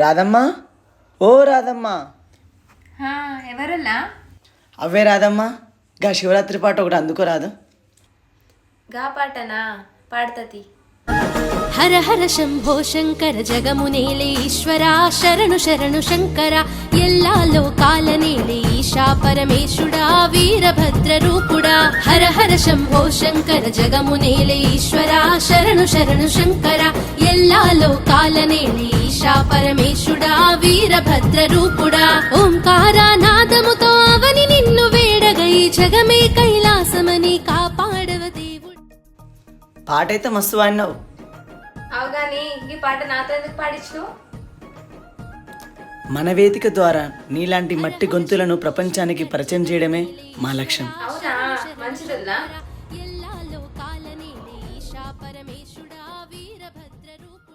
రాధమ్మా, ఓ రాధమ్మా. ఎవరల్లా? అవే రాధమ్మా, గా శివరాత్రి పాట ఒకటి అందుకోరాదు. గా పాటనా? పాడతతి. హర హర శంభో శంకర జగమునేలే ఈశ్వర శరణు శరణు శంకర ఎల్లా లోకాల నేలే ఈశా పరమేశుడా వీరభద్ర రూపుడా హర హర శంభో శంకర జగమునేలే ఈశ్వర శరణు శరణు శంకర ఎల్లా లోకాల నేలే ఈశా పరమేశుడా వీరభద్ర రూపుడా ఓంకార నాదముతో అవని నిన్ను వేడగై జగమే కైలాసమని కాపాడవ దేవుడు. పాట అయితే మస్తు వాడినావు. అవుగాని ఈ పాట నాతో ఎందుకు పాడించు? మన వేదిక ద్వారా నీలాంటి మట్టి గొంతులను ప్రపంచానికి పరిచయం చేయడమే మా లక్ష్యం. అవునా? మంచిదల్లా. ఎల్లా లోకాల నేలే ఈశా పరమేశుడా వీరభద్ర రూపుడా.